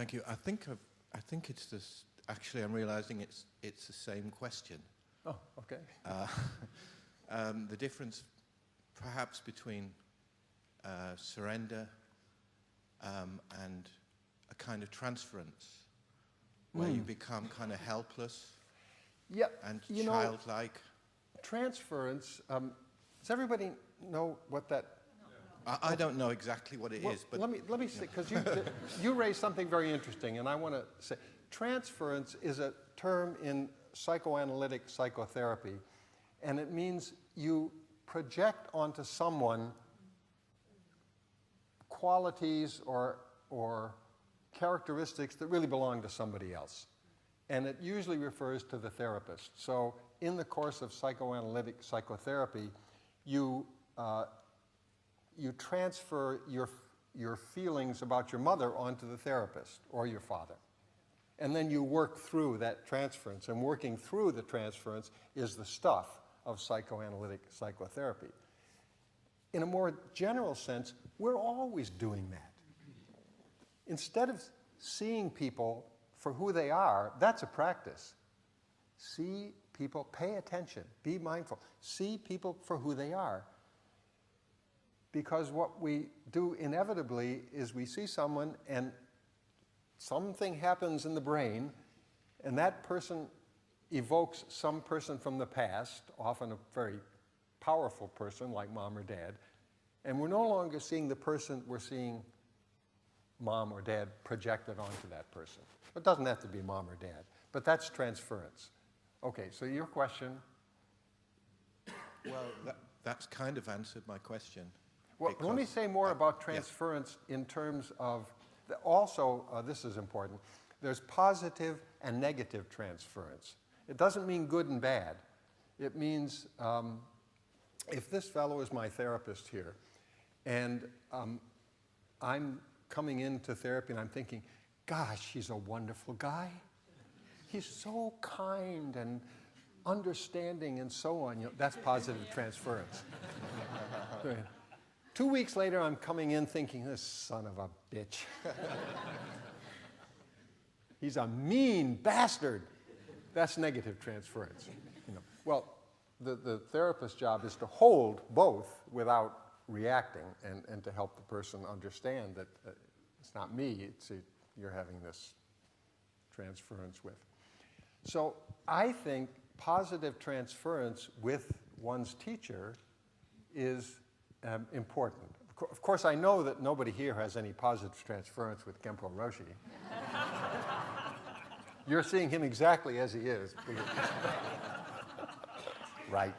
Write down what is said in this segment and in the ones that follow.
Thank you. I think it's this. Actually, I'm realizing it's the same question. Oh, okay. The difference, perhaps, between surrender and a kind of transference, where you become kind of helpless and childlike. Transference. Does everybody know what that? I don't know exactly what it is, but let me say, because you raised something very interesting, and I want to say, transference is a term in psychoanalytic psychotherapy, and it means you project onto someone qualities or characteristics that really belong to somebody else. And it usually refers to the therapist. So in the course of psychoanalytic psychotherapy, you transfer your feelings about your mother onto the therapist or your father. And then you work through that transference. And working through the transference is the stuff of psychoanalytic psychotherapy. In a more general sense, we're always doing that. Instead of seeing people for who they are, that's a practice. See people, pay attention, be mindful. See people for who they are. Because what we do inevitably is we see someone and something happens in the brain, and that person evokes some person from the past, often a very powerful person like mom or dad, and we're no longer seeing the person, we're seeing mom or dad projected onto that person. It doesn't have to be mom or dad, but that's transference. Okay, so your question? Well, that's kind of answered my question. Well, let me say more about transference in terms of, also, this is important, there's positive and negative transference. It doesn't mean good and bad. It means, if this fellow is my therapist here, and I'm coming into therapy and I'm thinking, gosh, he's a wonderful guy. He's so kind and understanding and so on. You know, that's positive transference. 2 weeks later, I'm coming in thinking, this son of a bitch. He's a mean bastard. That's negative transference. You know. Well, the therapist's job is to hold both without reacting and to help the person understand that it's not me, it's you're having this transference with. So I think positive transference with one's teacher is important. Of course, I know that nobody here has any positive transference with Genpo Roshi. You're seeing him exactly as he is. Right.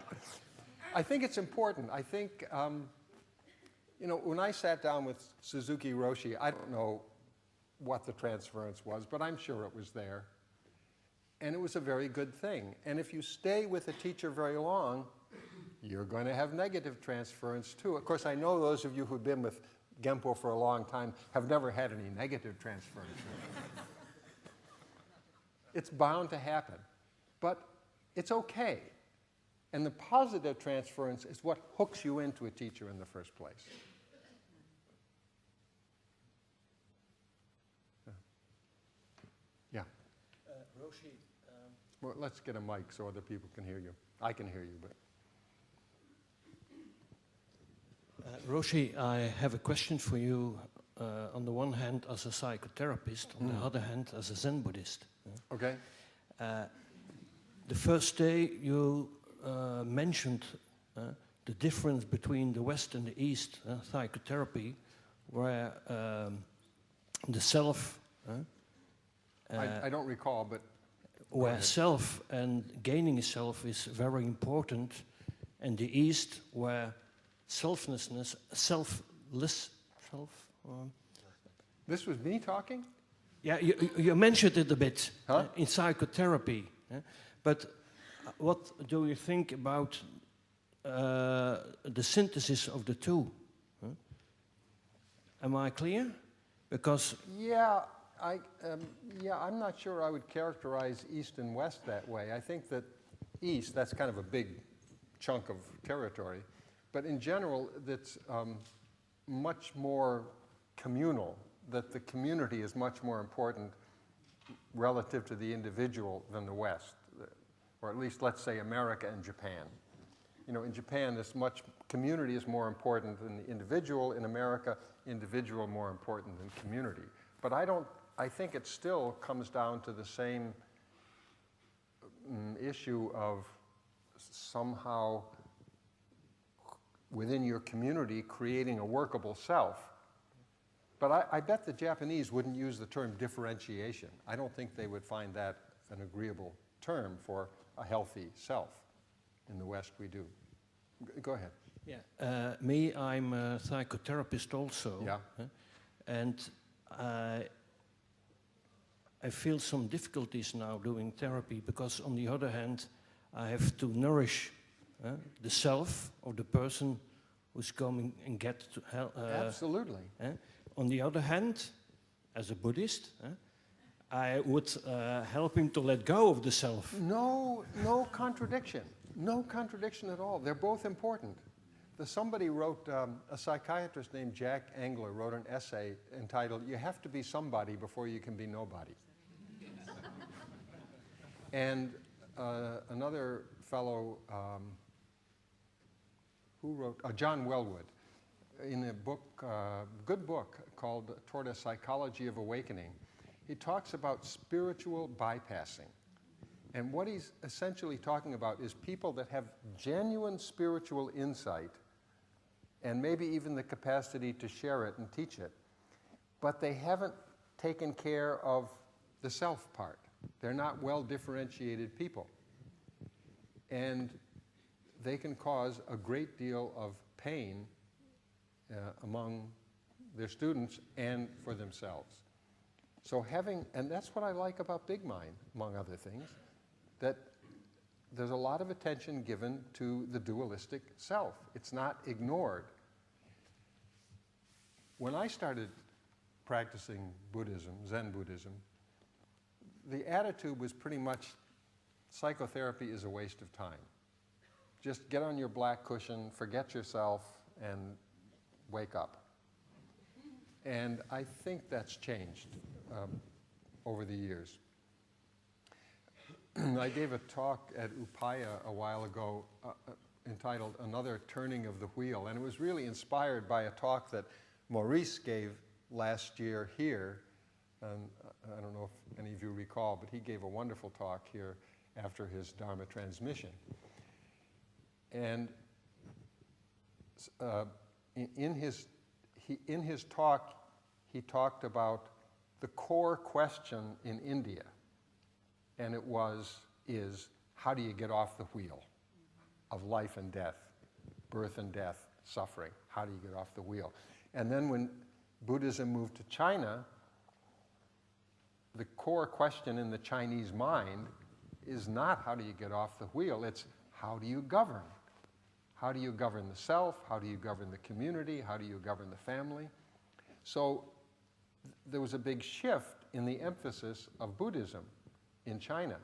I think it's important. I think, you know, when I sat down with Suzuki Roshi, I don't know what the transference was, but I'm sure it was there. And it was a very good thing. And if you stay with a teacher very long, you're going to have negative transference too. Of course, I know those of you who've been with Genpo for a long time have never had any negative transference. It's bound to happen. But it's okay. And the positive transference is what hooks you into a teacher in the first place. Yeah. Roshi. Well, let's get a mic so other people can hear you. I can hear you, but. Roshi, I have a question for you. On the one hand, as a psychotherapist, on the other hand, as a Zen Buddhist. Okay. The first day you mentioned the difference between the West and the East, psychotherapy, where the self. I don't recall, but. Where self and gaining a self is very important, and the East, where selflessness, self. This was me talking? Yeah, you mentioned it a bit huh? In psychotherapy, but what do you think about the synthesis of the two? Am I clear? Because yeah, I'm not sure I would characterize East and West that way. I think that East, that's kind of a big chunk of territory, but in general, that's much more communal that the community is much more important relative to the individual than the West, or at least let's say America and Japan. You know, in Japan, community is more important than the individual. In America, individual more important than community. But I think it still comes down to the same issue of somehow within your community creating a workable self. But I bet the Japanese wouldn't use the term differentiation. I don't think they would find that an agreeable term for a healthy self. In the West, we do. Go ahead. Yeah. Me, I'm a psychotherapist also. Yeah. And I feel some difficulties now doing therapy because, on the other hand, I have to nourish the self of the person who's coming and get to help. Absolutely. On the other hand, as a Buddhist, I would help him to let go of the self. No contradiction. No contradiction at all. They're both important. Somebody wrote, a psychiatrist named Jack Engler wrote an essay entitled, "You Have to Be Somebody Before You Can Be Nobody." And another fellow who wrote, John Wellwood, in a book, good book called Toward a Psychology of Awakening, he talks about spiritual bypassing. And what he's essentially talking about is people that have genuine spiritual insight and maybe even the capacity to share it and teach it, but they haven't taken care of the self part. They're not well differentiated people. And they can cause a great deal of pain among their students and for themselves. So and that's what I like about Big Mind, among other things, that there's a lot of attention given to the dualistic self. It's not ignored. When I started practicing Buddhism, Zen Buddhism, the attitude was pretty much psychotherapy is a waste of time. Just get on your black cushion, forget yourself, and wake up. And I think that's changed over the years. I gave a talk at Upaya a while ago entitled Another Turning of the Wheel, and it was really inspired by a talk that Maurice gave last year here. I don't know if any of you recall, but he gave a wonderful talk here after his Dharma transmission. And in his talk, he talked about the core question in India, and it is, how do you get off the wheel of life and death, birth and death, suffering? How do you get off the wheel? And then when Buddhism moved to China, the core question in the Chinese mind is not how do you get off the wheel, it's how do you govern? How do you govern the self? How do you govern the community? How do you govern the family? So there was a big shift in the emphasis of Buddhism in China.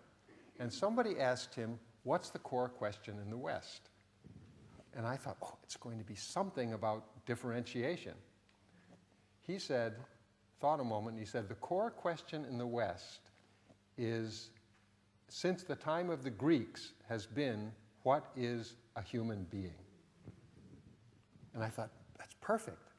And somebody asked him, what's the core question in the West? And I thought, it's going to be something about differentiation. He said, thought a moment, and he said, the core question in the West is, since the time of the Greeks, has been, what is a human being? And I thought, that's perfect.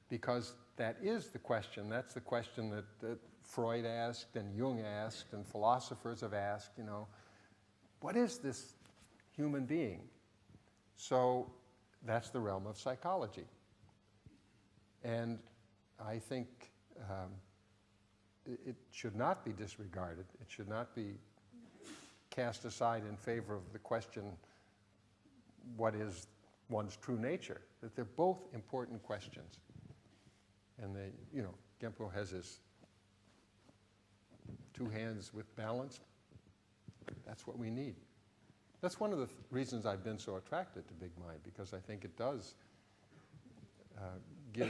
Because that is the question. That's the question that Freud asked, and Jung asked, and philosophers have asked, what is this human being? So that's the realm of psychology. And I think it should not be disregarded. It should not be cast aside in favor of the question, what is one's true nature? That they're both important questions. And Genpo has his two hands with balance. That's what we need. That's one of the reasons I've been so attracted to Big Mind, because I think it does give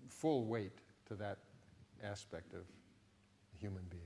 full weight to that aspect of a human being.